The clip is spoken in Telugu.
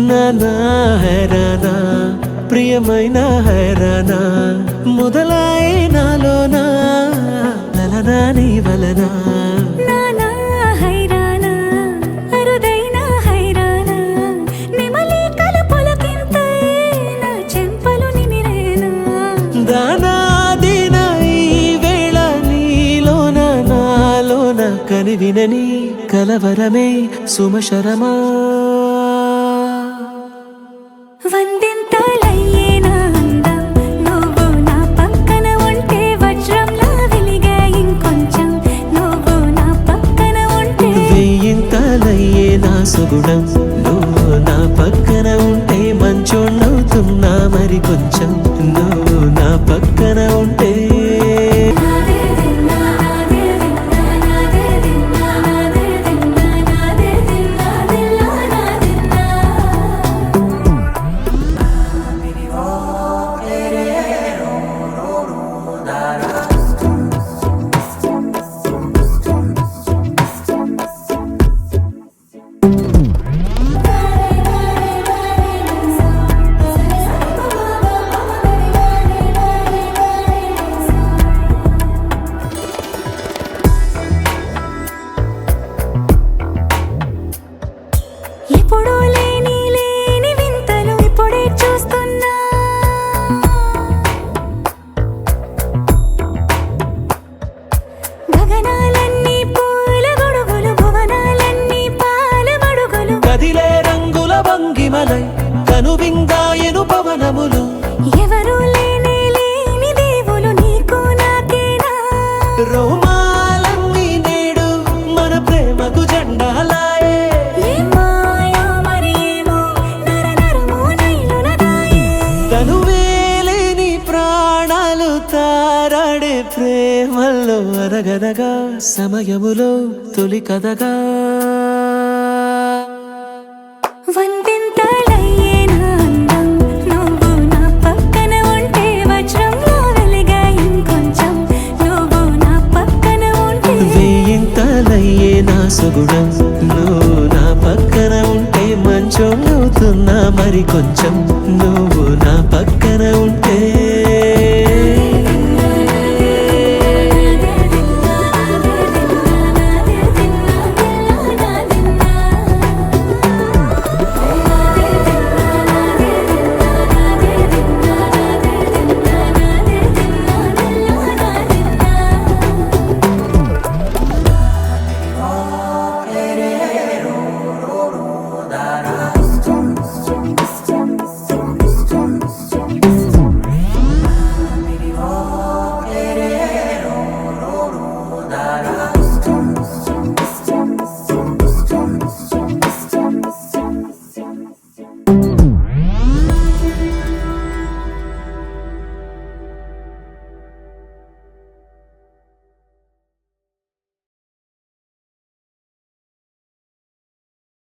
నానా హైరానా ప్రియమైన హైరానా మొదలాయే నాలోనా లలనా నీ వలనా నానా హైరానా అరుదైన హైరానా నిమలి కలుపులకింతై నా చెంపలు నిమిరేనా దానా దిన ఈ వేళ నీలోన నాలోన కనివినని కలవరమే సుమశరమా వందింతలయ్యేనా అందం నువ్వు నా పక్కన ఉంటే వజ్రంలా వెలిగే ఇంకొంచెం నువ్వు నా పక్కన ఉంటే వెయ్యింతలయ్యే నా సుగుణం నువ్వు నా పక్కన ఉంటే మంచోణ్ణవుతున్నా మరి కొంచెం నువ్వు నా పక్కన ఉంటే ఎప్పుడూ లేని వింతలు ఇప్పుడే చూస్తున్నా గగనాలన్నీ పూల గొడుగులు భువనాలన్నీ పాల మడుగులు కదిలే రంగుల భంగిమలై కనువిందాయను పవనములు ఎవరూ లేని దేవులు నీకు నాకేనా రోమాలన్నీ నేడు మన ప్రేమకు జెండాలాయే ఏమాయో మరి ఏమో నరనరమో నైలునదాయే కనువేలేని ప్రాణాలు తారాడే ప్రేమల్లో అనగనగా సమయములో తొలి కథగా వందింతలయ్యేనా అందం నువ్వు నా పక్కన ఉంటే వజ్రంలా వెలిగే ఇంకొంచెం నువ్వు నా పక్కన ఉంటే వెయ్యింతలయ్యే నా సుగుణం నువ్వు నా పక్కన ఉంటే మంచోణ్ణవుతున్నా మరి కొంచెం నువ్వు